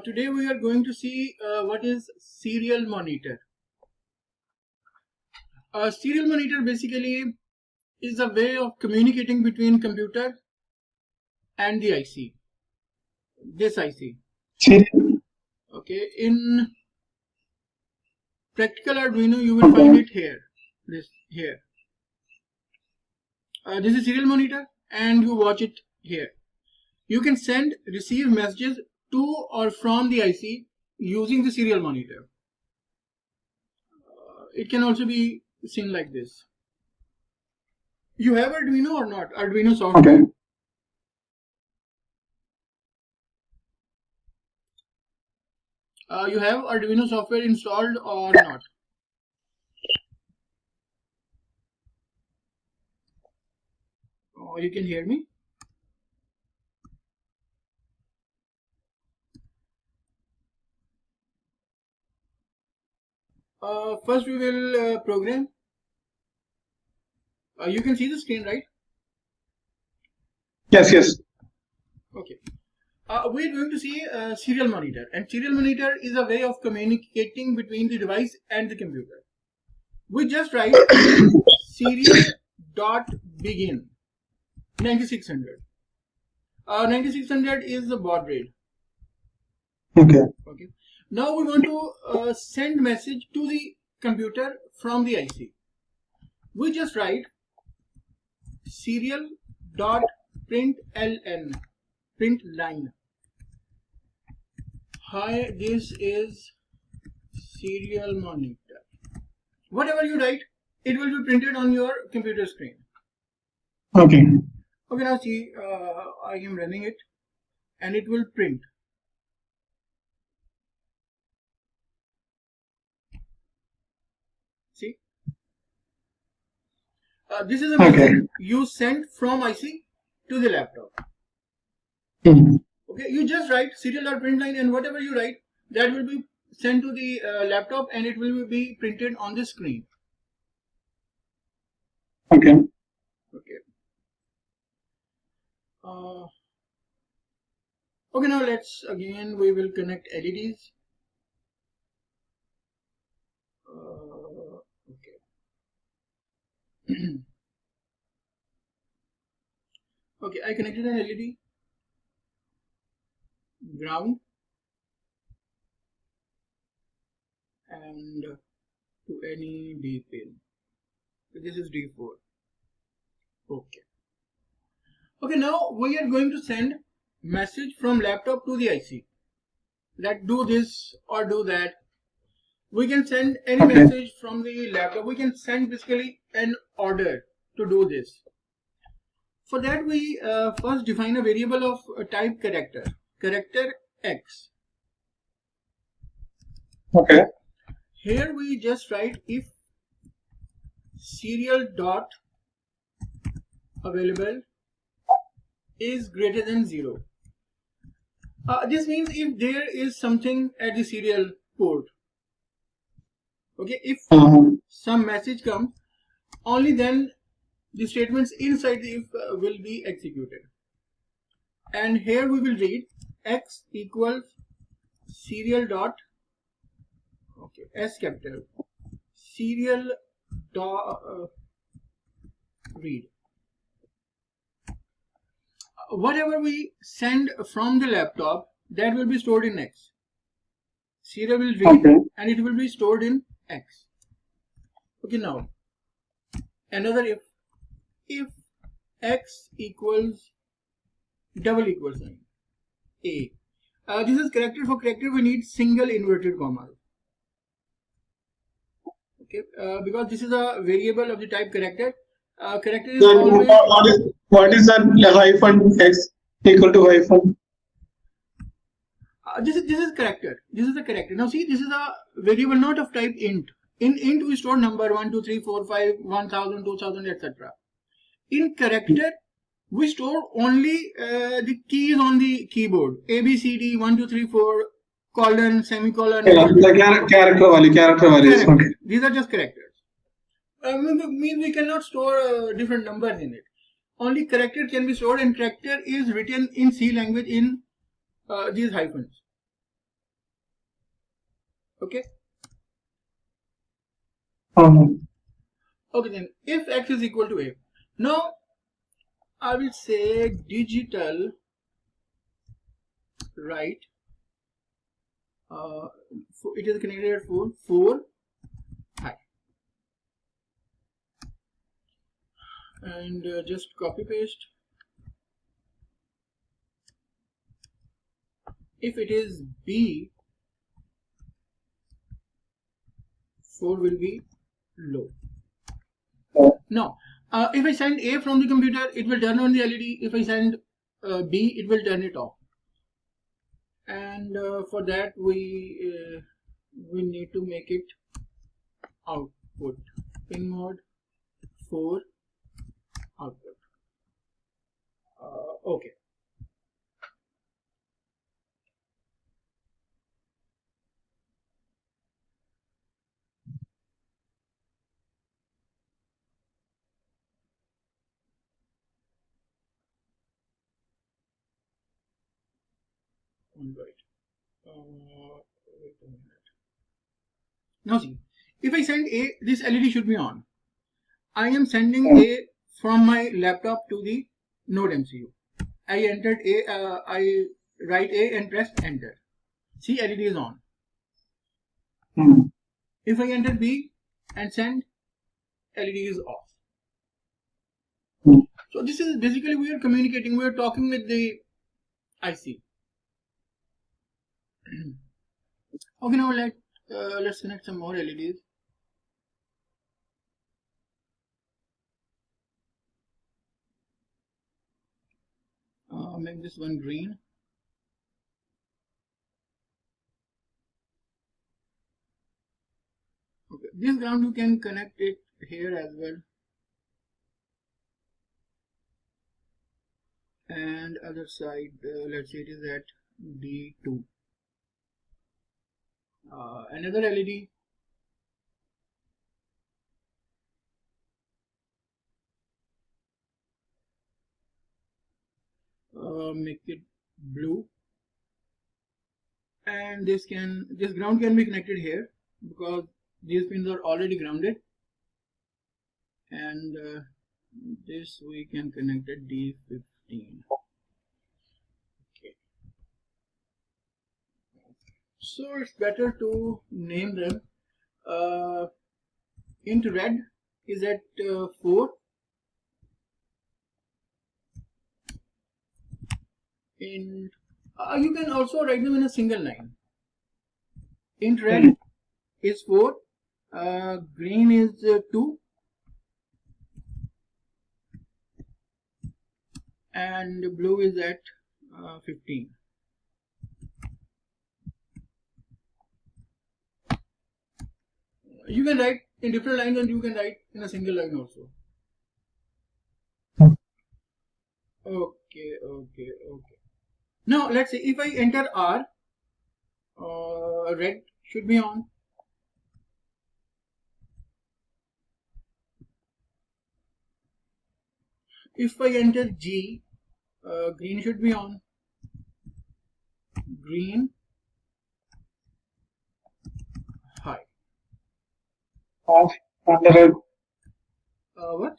Today we are going to see what is serial monitor. A serial monitor basically is a way of communicating between computer and the IC. This IC. Okay, in practical Arduino you will find it here. This here. This is serial monitor, and you watch it here. You can send, receive messages to or from the IC using the serial monitor. It can also be seen like this. You have Arduino or not? Arduino software. Okay. You have Arduino software installed or not? Oh, you can hear me? First we will program. You can see the screen, right? Yes. Okay. We're going to see serial monitor, and serial monitor is a way of communicating between the device and the computer. We just write serial.begin 9600. 9600 is the baud rate. Okay. Now we want to send message to the computer from the IC. We just write serial.println, print line. Hi, this is serial monitor. Whatever you write, it will be printed on your computer screen. Okay. Okay, now see, I am running it, and it will print. See, this is a message you send from IC to the laptop. Okay, you just write serial.println, and whatever you write, that will be sent to the laptop, and it will be printed on the screen. Okay. Okay, now we will connect LEDs. Okay, I connected an LED, ground, and to any D pin. So this is D4. Okay, now we are going to send message from laptop to the IC. That do this or do that. We can send any message from the laptop. We can send basically an order to do this. For that, we first define a variable of type character X. Okay. Here we just write if serial dot available is greater than 0. This means if there is something at the serial port. Okay, if some message comes, only then the statements inside the if will be executed. And here we will read X equals serial dot S capital serial dot read. Whatever we send from the laptop, that will be stored in X. Serial will read and it will be stored in X. Okay, now another if X equals double equal sign A. This is character. For character we need single inverted comma. Okay, because this is a variable of the type character. Character is always. What is that hyphen X equal to hyphen? This is character. This is the character. Now see, this is a variable not of type int. In int we store number 1, 2, 3, 4, 5, 1000, 2000, etc. In character we store only the keys on the keyboard. A, B, C, D, 1, 2, 3, 4, colon, semicolon. Yeah, the character values. Okay. These are just characters. Means we cannot store different numbers in it. Only character can be stored, and character is written in C language in these hyphens. Okay. Okay, then if X is equal to A, now I will say digital write, it is connected at 4 high, and just copy paste. If it is B, 4 will be low. Now, if I send A from the computer, it will turn on the LED. If I send B, it will turn it off. And for that, we need to make it output pin mode 4 output. Okay. Alright. Wait a minute. Now see, if I send A, this LED should be on. I am sending A from my laptop to the Node MCU. I entered A, I write A and press enter. See, LED is on. If I enter B and send, LED is off. So this is basically we are communicating, we are talking with the IC. Okay, now let's connect some more LEDs. Make this one green. Okay, this ground you can connect it here as well, and other side, let's say it is at D2. Another LED. Make it blue, and this ground can be connected here because these pins are already grounded, and this we can connect at D15. Okay, so it's better to name them. Int red is at 4. In you can also write them in a single line. Int red is 4, green is 2, and blue is at 15. You can write in different lines, and you can write in a single line also. Okay. Now let's say if I enter R, red should be on. If I enter G, green should be on. Green high. Off and red. What?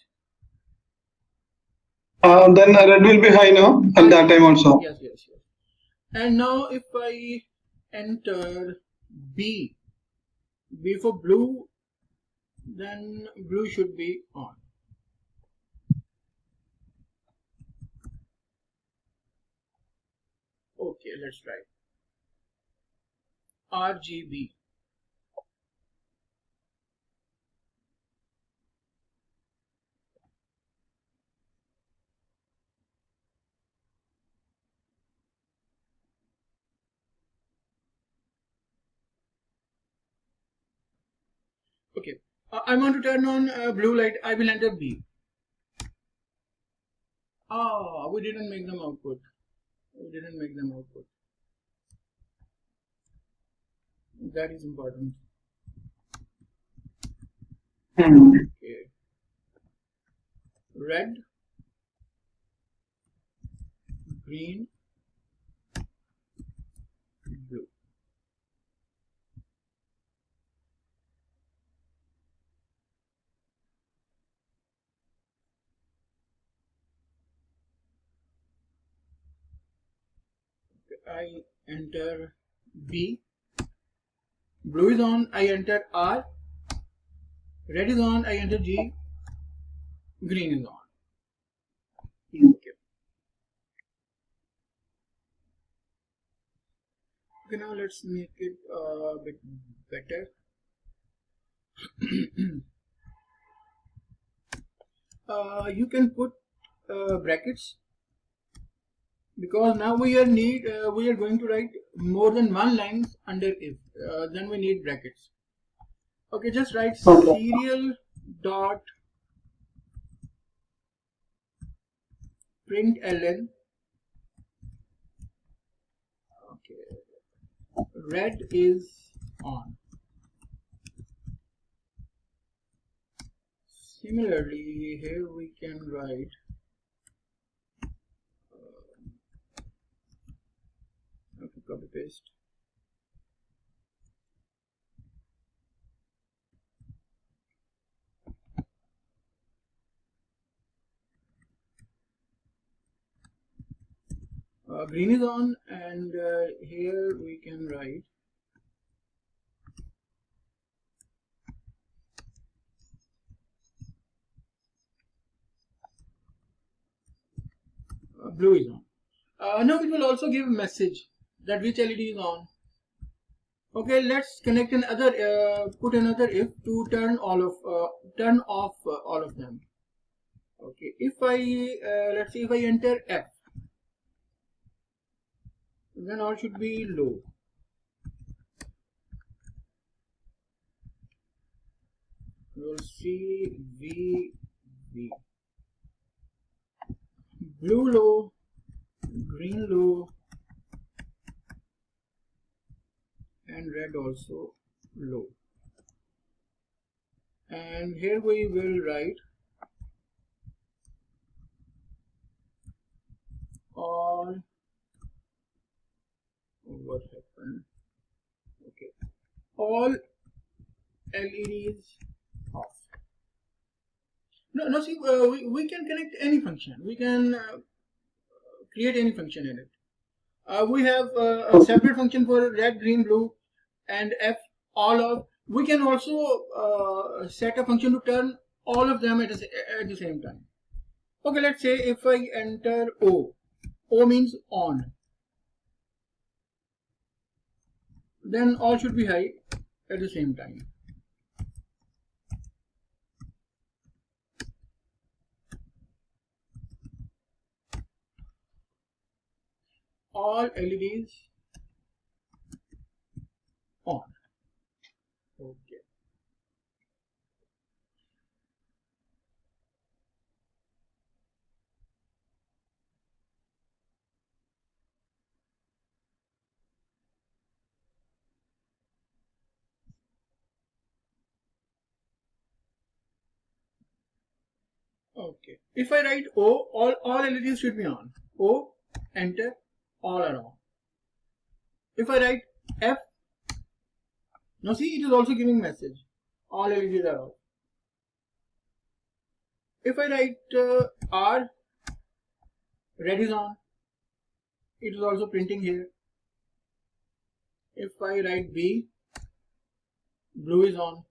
Then red will be high now at that time also. Yes. And now if I enter B for blue, then blue should be on. Okay, let's try RGB. Okay, I want to turn on blue light. I will enter B. We didn't make them output. That is important. Okay. Red, green, blue. I enter B. Blue is on, I enter R. Red is on, I enter G. Green is on. Okay. Okay, now let's make it a bit better. You can put brackets, because now we are going to write more than one lines under if. Then we need brackets. Okay, just write serial dot println. Okay, red is on. Similarly, here we can write okay, copy paste. Green is on, and here we can write blue is on. Now it will also give a message that which LED is on. Okay, let's connect another, put another if to turn off all of them. Okay, if I let's see, if I enter F, then all should be low. We will see V. Blue low, green low, and red also low. And here we will write all. What happened? Okay, all LEDs off. No, see, we can connect any function. We can create any function in it. We have a separate function for red, green, blue, and F, all of. We can also set a function to turn all of them at the same time. Okay, let's say if I enter O. O means on. Then all should be high at the same time. All LEDs on. Okay. Okay. If I write O, all LEDs should be on. O, enter, all are on. If I write F, now see, it is also giving message. All LEDs are off. If I write R, red is on. It is also printing here. If I write B, blue is on.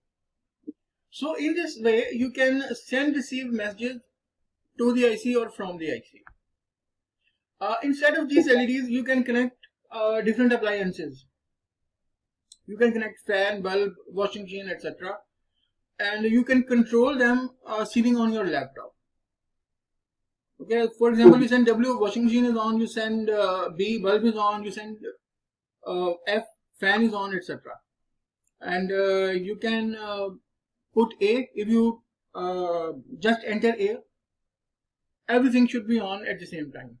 So in this way, you can receive messages to the IC or from the IC. Instead of these LEDs, you can connect different appliances. You can connect fan, bulb, washing machine, etc. And you can control them sitting on your laptop. Okay, for example, you send W, washing machine is on, you send B, bulb is on, you send F, fan is on, etc. And you can put A. If you just enter A, everything should be on at the same time.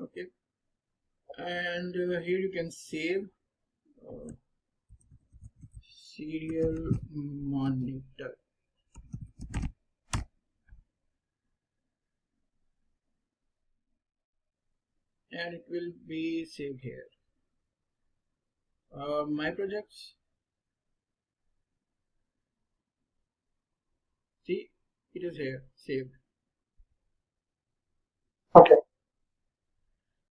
Okay. And here you can save serial monitor. And it will be saved here. My projects. See, it is here saved. Okay.